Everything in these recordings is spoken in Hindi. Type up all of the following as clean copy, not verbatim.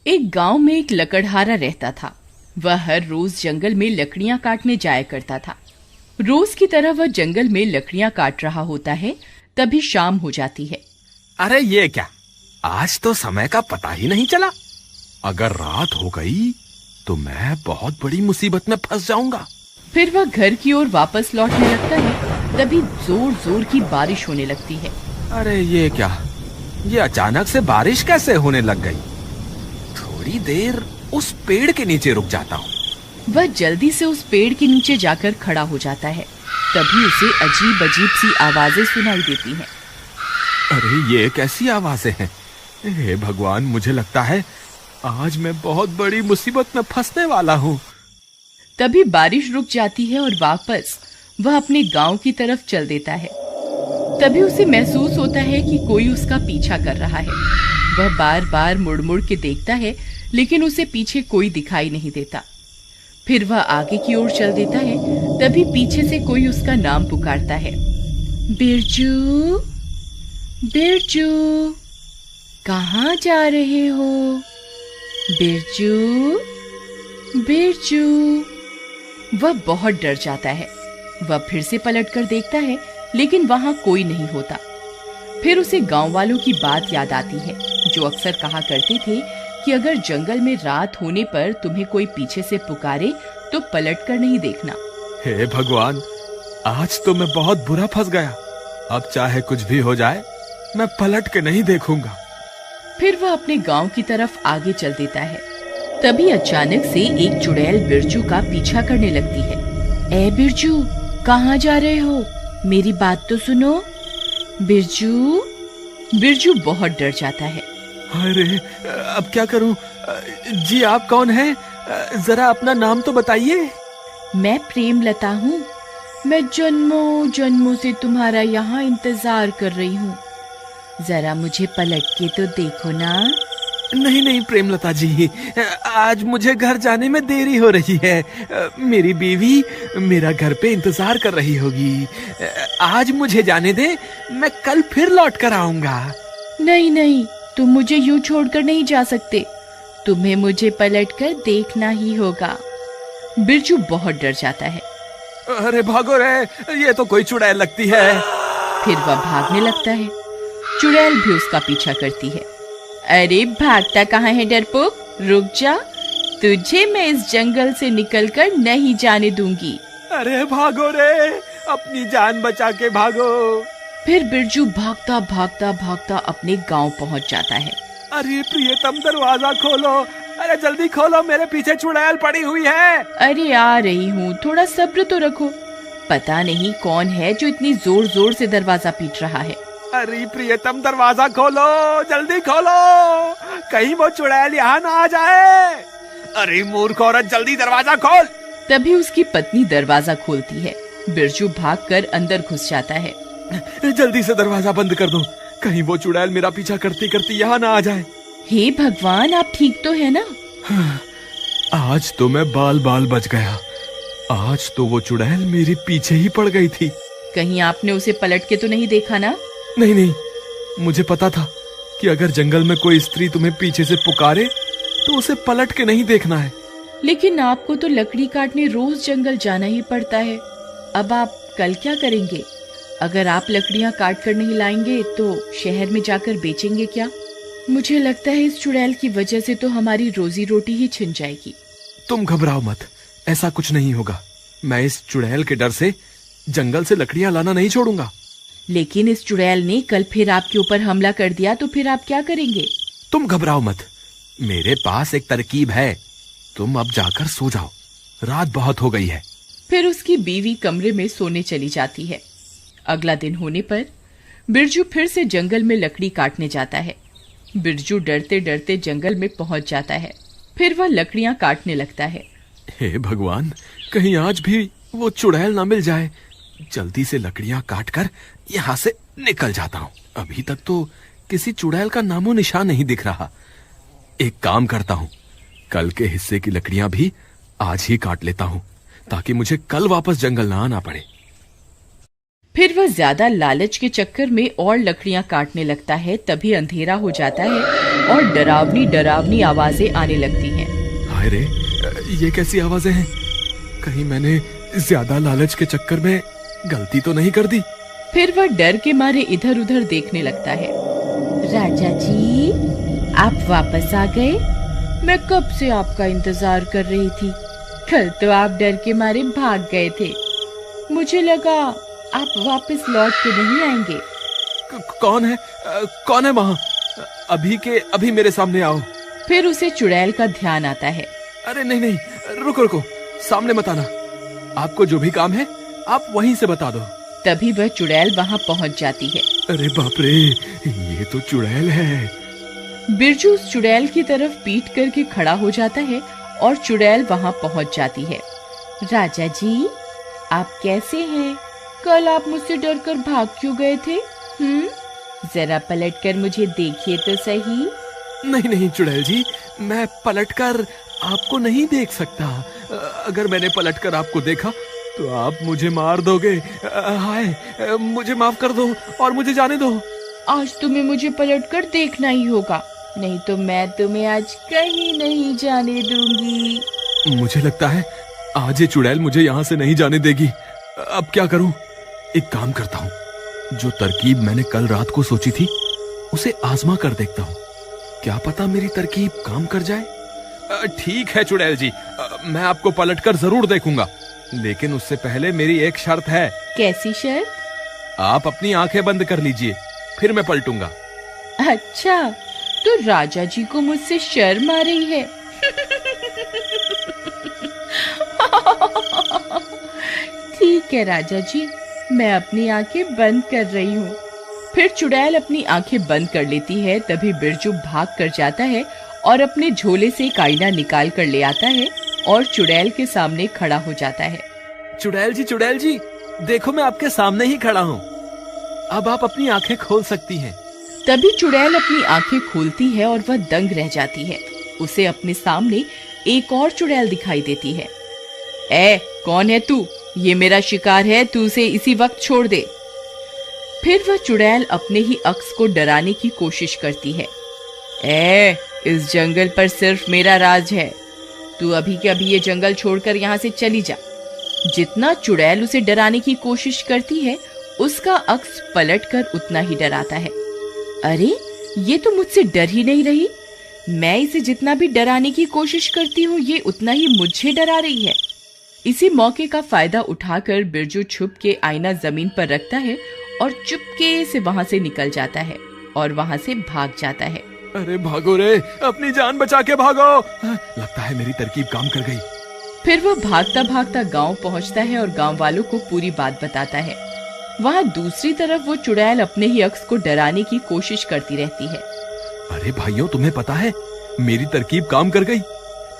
एक गांव में एक लकड़हारा रहता था। वह हर रोज जंगल में लकड़ियां काटने जाया करता था। रोज की तरह वह जंगल में लकड़ियां काट रहा होता है, तभी शाम हो जाती है। अरे ये क्या, आज तो समय का पता ही नहीं चला। अगर रात हो गई तो मैं बहुत बड़ी मुसीबत में फंस जाऊंगा। फिर वह घर की ओर वापस लौटने लगता है, तभी जोर जोर की बारिश होने लगती है। अरे ये क्या, ये अचानक से बारिश कैसे होने लग गई। थोड़ी देर उस पेड़ के नीचे रुक जाता हूँ। वह जल्दी से उस पेड़ के नीचे जाकर खड़ा हो जाता है। तभी उसे अजीब अजीब सी आवाजें सुनाई देती हैं। अरे ये कैसी आवाजें हैं। हे भगवान, मुझे लगता है आज मैं बहुत बड़ी मुसीबत में फंसने वाला हूँ। तभी बारिश रुक जाती है और वापस वह अपने गांव की तरफ चल देता है। तभी उसे महसूस होता है कि कोई उसका पीछा कर रहा है। वह बार बार मुड़ मुड़ के देखता है, लेकिन उसे पीछे कोई दिखाई नहीं देता। फिर वह आगे की ओर चल देता है। तभी पीछे से कोई उसका नाम पुकारता है। बिरजू, बिरजू, कहाँ जा रहे हो? बिरजू, बिरजू। वह बहुत डर जाता है। वह फिर से पलटकर देखता है, लेकिन वहां कोई नहीं होता। फिर उसे गांव वालों की बात याद आती है, जो अक्सर कहा करते थे कि अगर जंगल में रात होने पर तुम्हें कोई पीछे से पुकारे तो पलटकर नहीं देखना। हे भगवान, आज तो मैं बहुत बुरा फंस गया। अब चाहे कुछ भी हो जाए, मैं पलट के नहीं देखूंगा। फिर वह अपने गांव की तरफ आगे चल देता है। तभी अचानक से एक चुड़ैल बिरजू का पीछा करने लगती है। ए बिरजू, कहाँ जा रहे हो? मेरी बात तो सुनो। बिरजू। बिरजू बहुत डर जाता है। अरे अब क्या करूं? जी आप कौन हैं? जरा अपना नाम तो बताइए। मैं प्रेमलता हूँ। मैं जन्मों जन्मों से तुम्हारा यहाँ इंतजार कर रही हूँ। जरा मुझे पलट के तो देखो ना। नहीं नहीं प्रेमलता जी, आज मुझे घर जाने में देरी हो रही है। मेरी बीवी मेरा घर पे इंतजार कर रही होगी। आज मुझे जाने दे, मैं कल फिर लौट कर आऊंगा। नहीं नहीं, तुम मुझे यूं छोड़कर नहीं जा सकते। तुम्हें मुझे पलटकर देखना ही होगा। बिरजू बहुत डर जाता है। अरे भागो रे, ये तो कोई चुड़ैल लगती है। फिर वह भागने लगता है। चुड़ैल भी उसका पीछा करती है। अरे भागता कहाँ है डरपोक, रुक जा। तुझे मैं इस जंगल से निकलकर नहीं जाने दूंगी। अरे भागो रे, अपनी जान बचा के भागो। फिर बिरजू भागता भागता भागता अपने गांव पहुंच जाता है। अरे प्रियतम, दरवाजा खोलो। अरे जल्दी खोलो, मेरे पीछे चुड़ैल पड़ी हुई है। अरे आ रही हूँ, थोड़ा सब्र तो रखो। पता नहीं कौन है जो इतनी जोर जोर से दरवाजा पीट रहा है। अरे प्रियतम, दरवाजा खोलो, जल्दी खोलो, कहीं वो चुड़ैल यहाँ ना आ जाए। अरे मूर्ख औरत, जल्दी दरवाजा खोल। तभी उसकी पत्नी दरवाजा खोलती है। बिरजू भागकर अंदर घुस जाता है। जल्दी से दरवाजा बंद कर दो, कहीं वो चुड़ैल मेरा पीछा करती करती यहाँ ना आ जाए। हे भगवान, आप ठीक तो है ना? आज तो मैं बाल बाल बच गया। आज तो वो चुड़ैल मेरे पीछे ही पड़ गई थी। कहीं आपने उसे पलट के तो नहीं देखा ना? नहीं नहीं, मुझे पता था कि अगर जंगल में कोई स्त्री तुम्हें पीछे से पुकारे तो उसे पलट के नहीं देखना है। लेकिन आपको तो लकड़ी काटने रोज जंगल जाना ही पड़ता है। अब आप कल क्या करेंगे? अगर आप लकड़ियां काट कर नहीं लाएंगे तो शहर में जाकर बेचेंगे क्या? मुझे लगता है इस चुड़ैल की वजह से तो हमारी रोजी रोटी ही छिन जाएगी। तुम घबराओ मत, ऐसा कुछ नहीं होगा। मैं इस चुड़ैल के डर से जंगल से लकड़ियां लाना नहीं छोड़ूंगा। लेकिन इस चुड़ैल ने कल फिर आपके ऊपर हमला कर दिया तो फिर आप क्या करेंगे? तुम घबराओ मत, मेरे पास एक तरकीब है। तुम अब जाकर सो जाओ, रात बहुत हो गई है। फिर उसकी बीवी कमरे में सोने चली जाती है। अगला दिन होने पर बिरजू फिर से जंगल में लकड़ी काटने जाता है। बिरजू डरते डरते जंगल में पहुंच जाता है। फिर वह लकड़ियां काटने लगता है। हे भगवान, कहीं आज भी वो चुड़ैल ना मिल जाए। जल्दी से लकड़ियां काटकर यहाँ से निकल जाता हूँ। अभी तक तो किसी चुड़ैल का नामो निशान नहीं दिख रहा। एक काम करता हूँ, कल के हिस्से की लकड़ियां भी आज ही काट लेता हूँ, ताकि मुझे कल वापस जंगल ना आना पड़े। फिर वह ज्यादा लालच के चक्कर में और लकड़ियां काटने लगता है। तभी अंधेरा हो जाता है और डरावनी डरावनी आवाजें आने लगती हैं। हाय रे, ये कैसी आवाजें हैं? कहीं मैंने ज्यादा लालच के चक्कर में गलती तो नहीं कर दी? फिर वह डर के मारे इधर उधर देखने लगता है। राजा जी, आप वापस आ गए? मैं कब से आपका इंतजार कर रही थी। कल तो आप डर के मारे भाग गए थे। मुझे लगा आप वापस लौट के नहीं आएंगे। कौन है वहाँ? अभी के अभी मेरे सामने आओ। फिर उसे चुड़ैल का ध्यान आता है। अरे नहीं, रुको, सामने मत आना। आपको जो भी काम है आप वहीं से बता दो। तभी वह चुड़ैल वहाँ पहुँच जाती है। अरे बाप रे, ये तो चुड़ैल है। बिरजू उस चुड़ैल की तरफ पीठ करके खड़ा हो जाता है और चुड़ैल वहाँ पहुँच जाती है। राजा जी, आप कैसे हैं? कल आप मुझसे डरकर भाग क्यों गए थे? जरा पलटकर मुझे देखिए तो सही। नहीं चुड़ैल जी, मैं पलटकर आपको नहीं देख सकता। अगर मैंने पलटकर आपको देखा तो आप मुझे मार दोगे। हाय, मुझे माफ कर दो और मुझे जाने दो। आज तुम्हें मुझे पलटकर देखना ही होगा, नहीं तो मैं तुम्हें आज कहीं नहीं जाने दूंगी। मुझे लगता है आज ये चुड़ैल मुझे यहाँ से नहीं जाने देगी। अब क्या करूं? एक काम करता हूँ, जो तरकीब मैंने कल रात को सोची थी उसे आजमा कर देखता हूँ। क्या पता मेरी तरकीब काम कर जाए। ठीक है चुड़ैल जी, मैं आपको पलटकर जरूर देखूंगा, लेकिन उससे पहले मेरी एक शर्त है। कैसी शर्त? आप अपनी आंखें बंद कर लीजिए, फिर मैं पलटूंगा। अच्छा, तो राजा जी को मुझसे शर्म आ रही है। ठीक है राजा जी, मैं अपनी आंखें बंद कर रही हूँ। फिर चुड़ैल अपनी आंखें बंद कर लेती है। तभी बिरजू भाग कर जाता है और अपने झोले से एक आईना निकाल कर ले आता है और चुड़ैल के सामने खड़ा हो जाता है। चुड़ैल जी, देखो मैं आपके सामने ही खड़ा हूँ। अब आप अपनी आंखें खोल सकती हैं। तभी चुड़ैल अपनी आंखें खोलती है और वह दंग रह जाती है। उसे अपने सामने एक और चुड़ैल दिखाई देती है। कौन है तू? ये मेरा शिकार है, तू उसे इसी वक्त छोड़ दे। फिर वह चुड़ैल अपने ही अक्स को डराने की कोशिश करती है। इस जंगल पर सिर्फ मेरा राज है, तू अभी के अभी ये जंगल छोड़कर यहाँ से चली जा। जितना चुड़ैल उसे डराने की कोशिश करती है, उसका अक्स पलटकर उतना ही डराता है। अरे, ये तो मुझसे डर ही नहीं रही। मैं इसे जितना भी डराने की कोशिश करती हूँ, ये उतना ही मुझे डरा रही है। इसी मौके का फायदा उठाकर बिरजू छुप के आईना जमीन पर रखता है और चुपके से वहाँ से निकल जाता है और वहाँ से भाग जाता है। अरे भागो रे, अपनी जान बचा के भागो। लगता है मेरी तरकीब काम कर गई। फिर वह भागता भागता गांव पहुँचता है और गांव वालों को पूरी बात बताता है। वहाँ दूसरी तरफ वो चुड़ैल अपने ही अक्स को डराने की कोशिश करती रहती है। अरे भाइयों, तुम्हें पता है मेरी तरकीब काम कर गई।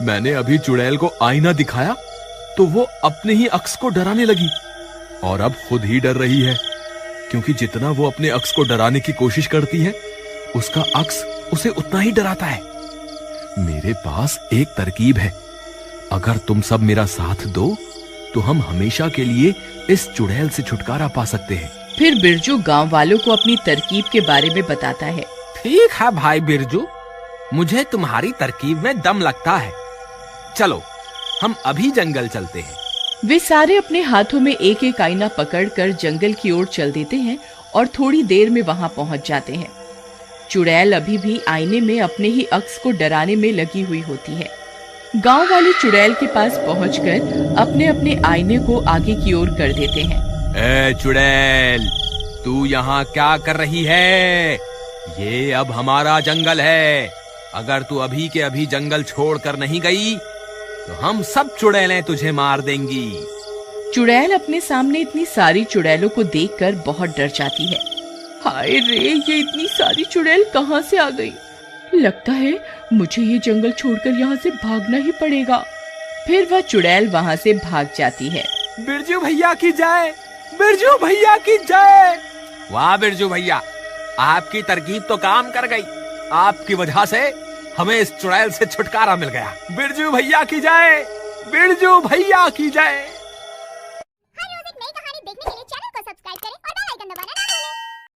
मैंने अभी चुड़ैल को आईना दिखाया तो वो अपने ही अक्स को डराने लगी और अब खुद ही डर रही है, क्योंकि जितना वो अपने अक्स को डराने की कोशिश करती है, उसका अक्स उसे उतना ही डराता है। मेरे पास एक तरकीब है, अगर तुम सब मेरा साथ दो तो हम हमेशा के लिए इस चुड़ैल से छुटकारा पा सकते हैं। फिर बिरजू गांव वालों को अपनी तरकीब के बारे में बताता है। ठीक है भाई बिरजू, मुझे तुम्हारी तरकीब में दम लगता है। चलो हम अभी जंगल चलते हैं। वे सारे अपने हाथों में एक एक आईना पकड़कर जंगल की ओर चल देते हैं और थोड़ी देर में वहां पहुंच जाते हैं। चुड़ैल अभी भी आईने में अपने ही अक्स को डराने में लगी हुई होती है। गांव वाले चुड़ैल के पास पहुंचकर अपने अपने आईने को आगे की ओर कर देते हैं। चुड़ैल, तू यहाँ क्या कर रही है? ये अब हमारा जंगल है। अगर तू अभी के अभी जंगल छोड़कर नहीं गई तो हम सब चुड़ैलें तुझे मार देंगी। चुड़ैल अपने सामने इतनी सारी चुड़ैलों को देखकर बहुत डर जाती है। हाय रे, ये इतनी सारी चुड़ैल कहाँ से आ गई? लगता है मुझे ये जंगल छोड़कर यहाँ से भागना ही पड़ेगा। फिर वह चुड़ैल वहाँ से भाग जाती है। बिरजू भैया की जय, बिरजू भैया की जय। वाह बिरजू भैया, आपकी तरकीब तो काम कर गई। आपकी वजह से हमें इस चुड़ैल से छुटकारा मिल गया। बिरजू भैया की जय, बिरजू भैया की जय।